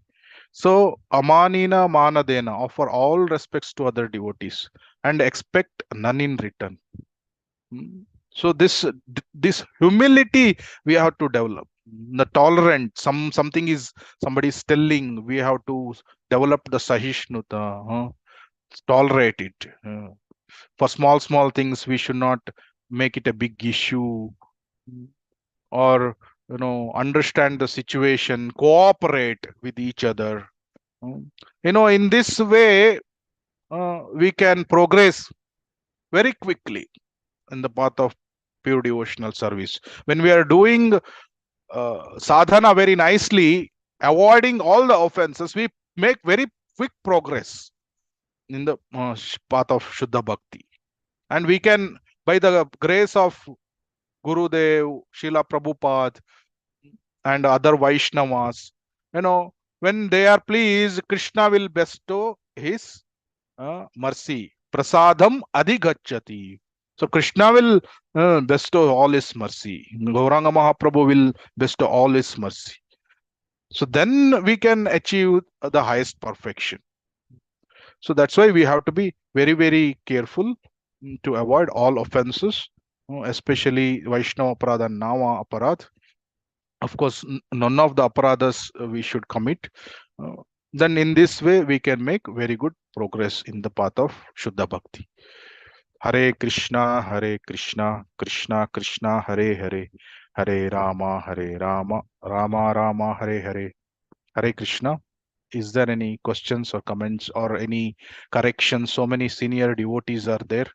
So, Amanina Manadena, offer all respects to other devotees and expect none in return. So this humility we have to develop. The tolerant, something is somebody is telling, we have to develop the sahishnuta, tolerate it. For small things, we should not make it a big issue, or understand the situation, cooperate with each other. In this way, we can progress very quickly in the path of pure devotional service. When we are doing sadhana very nicely, avoiding all the offenses, we make very quick progress in the path of Shuddha Bhakti. And we can, by the grace of Gurudev, Srila Prabhupada, and other Vaishnavas, when they are pleased, Krishna will bestow his mercy. Prasadam adhigachati. So Krishna will bestow all his mercy. Gauranga Mahaprabhu will bestow all his mercy. So then we can achieve the highest perfection. So that's why we have to be very, very careful to avoid all offenses, especially Vaishnava aparad and Nama aparad. Of course, none of the aparadas we should commit. Then in this way, we can make very good progress in the path of Shuddha Bhakti. Hare Krishna, Krishna Krishna, Hare Hare, Hare Rama, Rama Rama, Hare Hare. Hare Krishna. Is there any questions or comments or any corrections? So many senior devotees are there.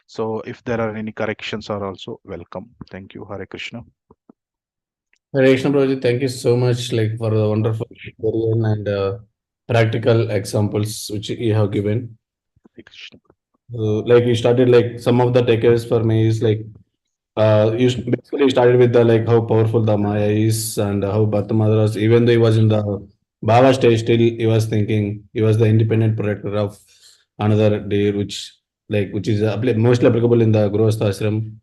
So if there are any corrections are also welcome. Thank you. Hare Krishna. Hare Krishna Prabhuji, thank you so much for the wonderful tutorial and practical examples which you have given. Hare Krishna. You started some of the takeaways for me is you basically started with the how powerful the Maya is and how Bhatta Madras, even though he was in the Bhava stage, still he was thinking he was the independent protector of another deer, which is mostly applicable in the Grihastha ashram.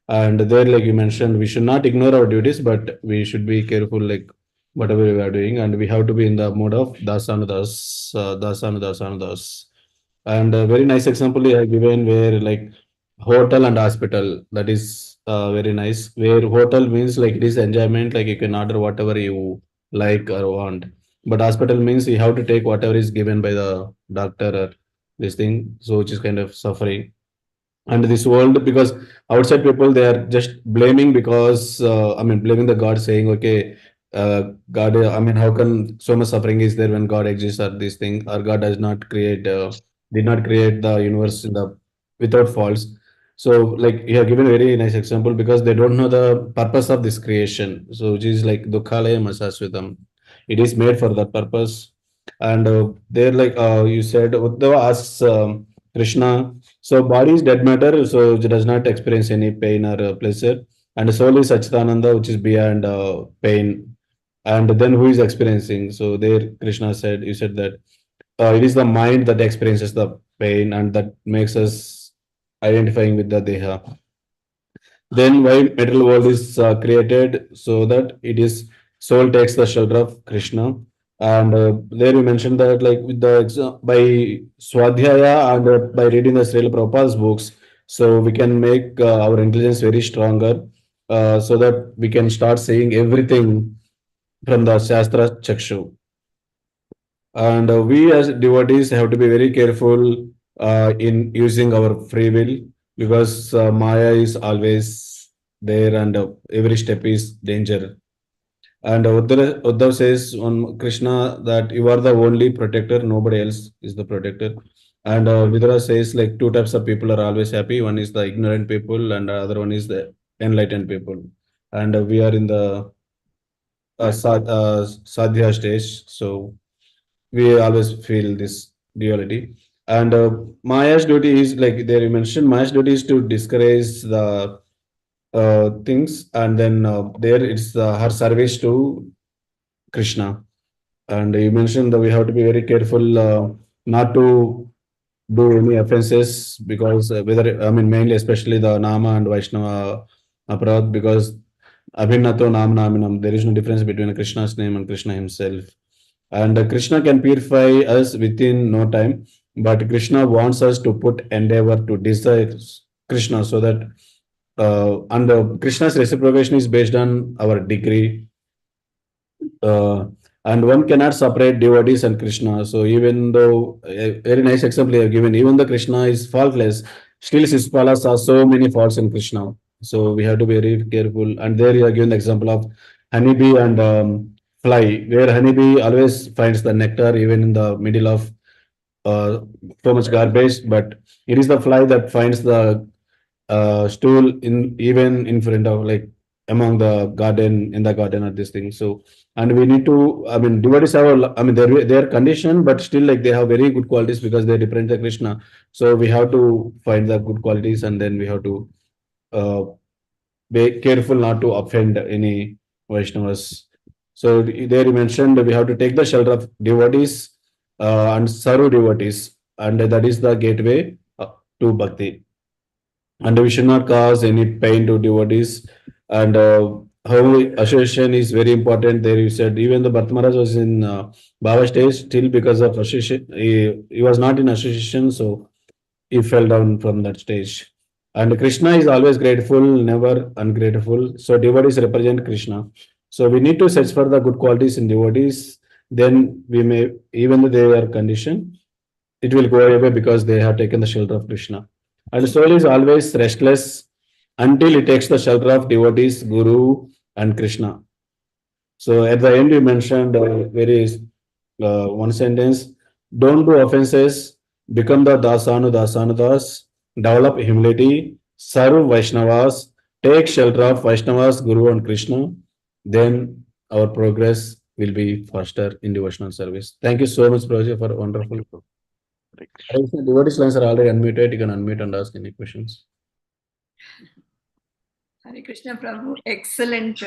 And there, like you mentioned, we should not ignore our duties, but we should be careful, whatever we are doing, and we have to be in the mode of dasanudas, dasanudasanudas. And a very nice example you have given where hotel and hospital, that is very nice. Where hotel means it is enjoyment, like you can order whatever you like or want. But hospital means you have to take whatever is given by the doctor or this thing, so which is kind of suffering and this world because outside people they are just blaming because blaming the god saying okay god I mean how can so much suffering is there when god exists or this thing or god does not create did not create the universe in the without faults. So you have given a very nice example because they don't know the purpose of this creation, so which is like dukhalaya masasvitam, it is made for that purpose. And they're you said Uddhava asks Krishna, so body is dead matter, so it does not experience any pain or pleasure. And soul is Satchitananda, which is beyond pain. And then who is experiencing? So there, Krishna said, you said that it is the mind that experiences the pain and that makes us identifying with the Deha. Then why material world is created so that it is soul takes the shelter of Krishna. And there you mentioned that with the by Swadhyaya and by reading the Srila Prabhupada's books, so we can make our intelligence very stronger, so that we can start seeing everything from the Shastra Chakshu. And we as devotees have to be very careful in using our free will because Maya is always there and every step is danger. And Uddhav says on Krishna that you are the only protector, nobody else is the protector. And Vidura says like two types of people are always happy. One is the ignorant people, and the other one is the enlightened people. And we are in the sadhya stage, so we always feel this duality. And Maya's duty is like there you mentioned. Maya's duty is to discourage the things, and then there it's her service to Krishna. And you mentioned that we have to be very careful not to do any offenses because whether I mean mainly especially the Nama and Vaishnava aparad because Abhinnato Nam Naminam, there is no difference between Krishna's name and Krishna himself. And Krishna can purify us within no time, but Krishna wants us to put endeavor to desire Krishna so that and Krishna's reciprocation is based on our degree, uh, and one cannot separate devotees and Krishna. So even though a very nice example you have given, even though Krishna is faultless, still Sisipala saw so many faults in Krishna. So we have to be very careful. And there you are given the example of honeybee and fly, where honeybee always finds the nectar even in the middle of uh, so much garbage, but it is the fly that finds the stool in even in front of like among the garden in the garden or this thing. So and we need to I mean devotees have I mean they're conditioned but still like they have very good qualities because they represent the Krishna. So we have to find the good qualities and then we have to uh, be careful not to offend any Vaishnavas. So there you mentioned we have to take the shelter of devotees and serve devotees, and that is the gateway to bhakti. And we should not cause any pain to devotees. And how association is very important. There you said even the Bharat Maharaj was in Bhava stage still because of association. He was not in association, so he fell down from that stage. And Krishna is always grateful, never ungrateful. So devotees represent Krishna. So we need to search for the good qualities in devotees. Then we may, even though they are conditioned, it will go away because they have taken the shelter of Krishna. And soul is always restless until it takes the shelter of devotees, Guru, and Krishna. So at the end, you mentioned very one sentence: "Don't do offenses, become the dasanudas, develop humility, serve Vaishnavas, take shelter of Vaishnavas, Guru, and Krishna. Then our progress will be faster in devotional service." Thank you so much, Prabhuji, for Thank wonderful. you, Prabhu. Hare Krishna. Devotees lines are already unmuted. You can unmute and ask any questions. Hare Krishna Prabhu, excellent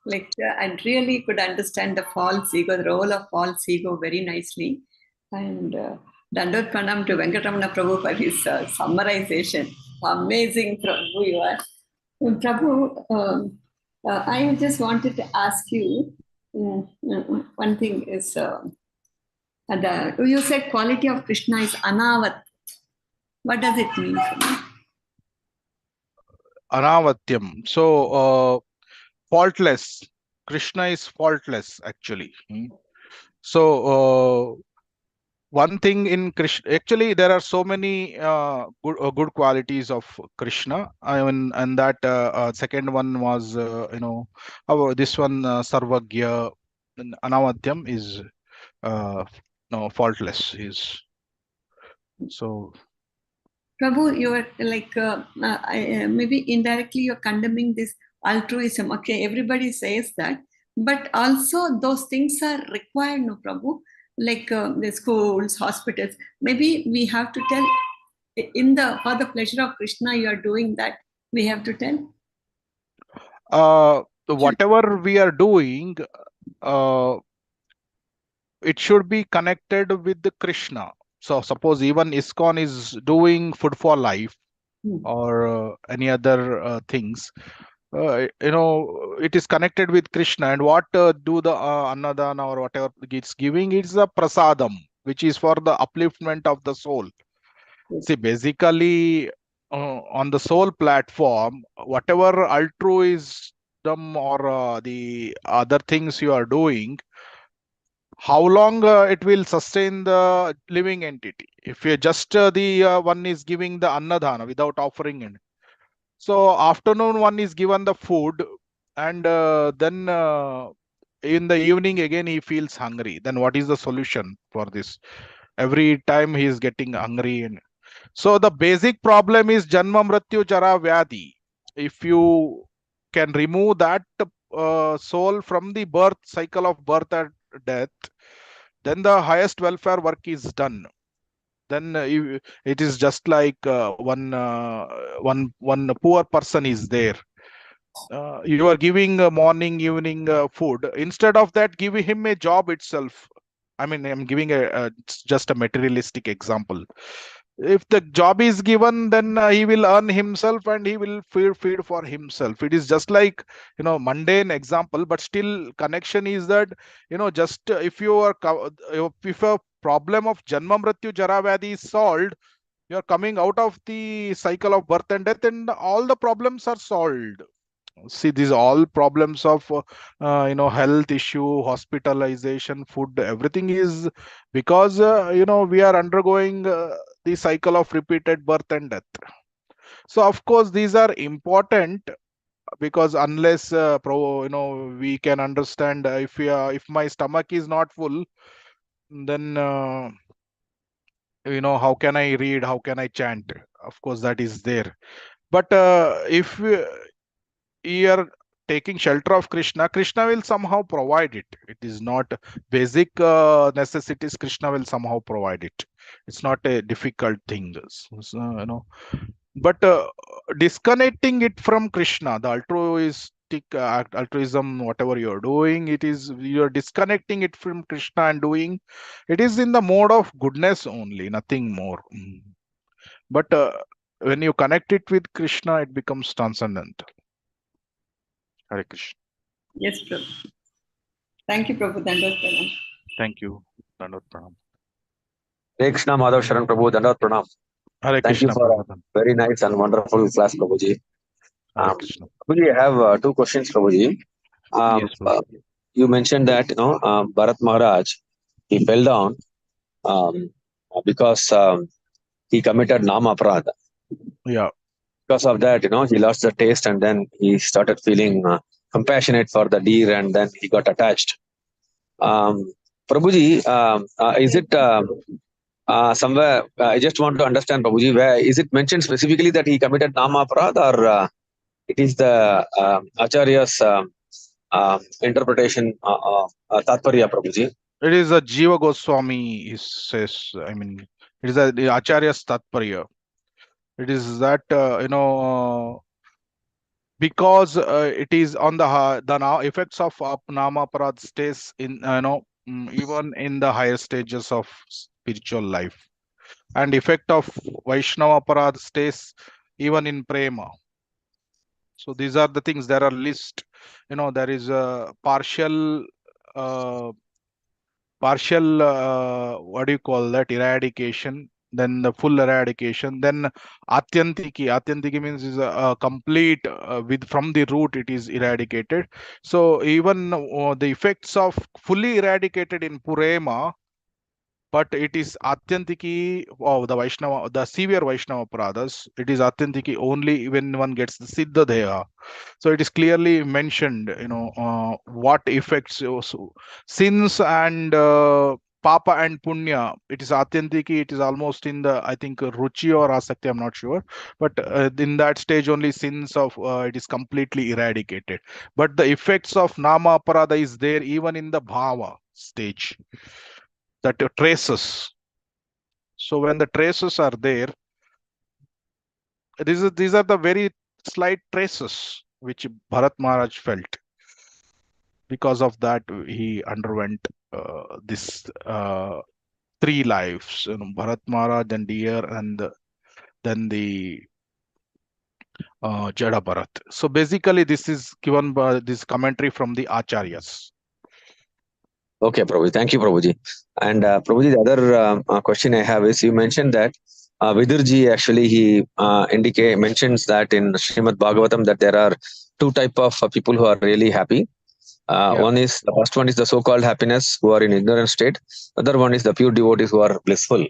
lecture and really could understand the false ego, the role of false ego very nicely. And Dandot Pranam to Venkatramana Prabhu for his summarization. Amazing Prabhu you are. Prabhu, I just wanted to ask you one thing is, you said quality of Krishna is anavat. What does it mean for me? Anavatyam. So, faultless. Krishna is faultless, actually. So, one thing in Krishna, actually, there are so many good qualities of Krishna. I mean, and that second one was, this one, Sarvagya, and Anavatyam is no faultless. Is so. Prabhu, you are like, maybe indirectly you're condemning this altruism. Okay, everybody says that. But also those things are required, no, Prabhu? Like the schools, hospitals. Maybe we have to tell, for the pleasure of Krishna, you are doing that. We have to tell. Whatever we are doing, it should be connected with the Krishna. So suppose even ISKCON is doing food for life or any other things, it is connected with Krishna. And what do the Annadana or whatever it's giving? It's the prasadam, which is for the upliftment of the soul. See, basically, on the soul platform, whatever altruism or the other things you are doing, how long it will sustain the living entity? If you just the one is giving the annadhana without offering it, so afternoon one is given the food, and then in the evening again he feels hungry. Then what is the solution for this? Every time he is getting hungry. And so the basic problem is Janma Mrityu Jara Vyadhi. If you can remove that soul from the birth cycle of birth and death, then the highest welfare work is done. Then it is just like one poor person is there. You are giving morning, evening food. Instead of that, give him a job itself. I mean, I'm giving it's just a materialistic example. If the job is given, then he will earn himself and he will feed for himself. It is just like, mundane example, but still connection is that, just if you are if a problem of Janma Mrityu Jara Vyadhi is solved, you are coming out of the cycle of birth and death, and all the problems are solved. See, these all problems of health issue, hospitalization, food, everything is because we are undergoing the cycle of repeated birth and death. So of course these are important, because unless we can understand, if my stomach is not full, then how can I read, how can I chant? Of course that is there. But if you are taking shelter of Krishna, Krishna will somehow provide it. It is not basic necessities. Krishna will somehow provide it. It's not a difficult thing. So, but disconnecting it from Krishna, the altruistic altruism, whatever you're doing, you're disconnecting it from Krishna and doing it is in the mode of goodness only, nothing more. But when you connect it with Krishna, it becomes transcendental. Hare Krishna. Yes, Prabhu. Thank you, Prabhu. Dandavat Pranam. Thank you. Dandavat Pranam. Hare Krishna, Madhavsharan Prabhu, Dandavat Pranam. Hare Thank you Krishna, for a Prabhu. very nice and wonderful class, Prabhuji. Hare Krishna. Prabhuji, I have two questions, Prabhuji. Yes, Prabhu. You mentioned that Bharat Maharaj, he fell down because he committed Nama Aparadha. Yeah. Because of that, he lost the taste, and then he started feeling compassionate for the deer, and then he got attached. Prabhuji, is it somewhere? I just want to understand, Prabhuji, where is it mentioned specifically that he committed Nama Aparadha, or it is the Acharya's interpretation, Tatparya, Prabhuji? It is a Jiva Goswami, he says. I mean, it is the Acharya's Tatparya. It is that, because it is on the effects of Nama Aparad stays in, even in the higher stages of spiritual life. And effect of Vaishnava Aparad stays even in Prema. So these are the things. There are list, there is a partial what do you call that, eradication, then the full eradication, then atyantiki means is a complete, with from the root it is eradicated. So even the effects of fully eradicated in Purema, but it is atyantiki of the Vaishnava, the severe Vaishnava Paradas. It is atyantiki only when one gets the Siddha Deha. So it is clearly mentioned, what effects, sins and Papa and Punya. It is atyantiki. It is almost in the, I think, Ruchi or Asakti, I'm not sure. But in that stage, only sins of it is completely eradicated. But the effects of Nama Aparada is there even in the Bhava stage. That traces. So when the traces are there, these are the very slight traces which Bharat Maharaj felt. Because of that, he underwent this 3 lives. Bharat Maharaj and deer, and then the Jada Bharat. So basically, this is given by this commentary from the Acharyas. Okay, Prabhuji. Thank you, Prabhuji. And Prabhuji, the other question I have is, you mentioned that Vidurji actually he mentions that in Srimad Bhagavatam that there are 2 type of people who are really happy. Yeah. The first one is the so-called happiness, who are in ignorant state. Other one is the pure devotees who are blissful.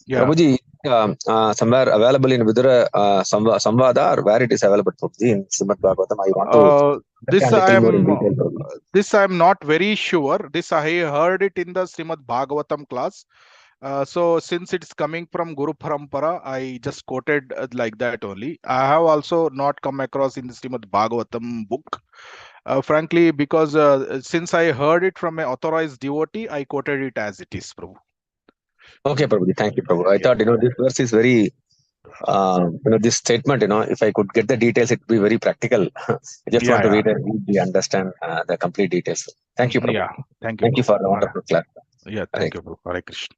Yeah. Prabhuji, somewhere available in Vidura Samvada, or where it is available, Prabhuji, in Srimad Bhagavatam? I want to This A I little more in am detail, Prabhu. this I am not very sure. This I heard it in the Srimad Bhagavatam class. So since it's coming from Guru Parampara, I just quoted like that only. I have also not come across in the Srimad Bhagavatam book. Frankly, because since I heard it from an authorized devotee, I quoted it as it is, Prabhu. Okay, Prabhuji. Thank you, Prabhu. I Yeah. thought, this verse is very, this statement, if I could get the details, it would be very practical. I just want to read and we understand the complete details. Thank you, Prabhu. Yeah. Thank you, Thank you Prabhu. for the wonderful class. Yeah, Hare thank you, Prabhu. Hare Krishna.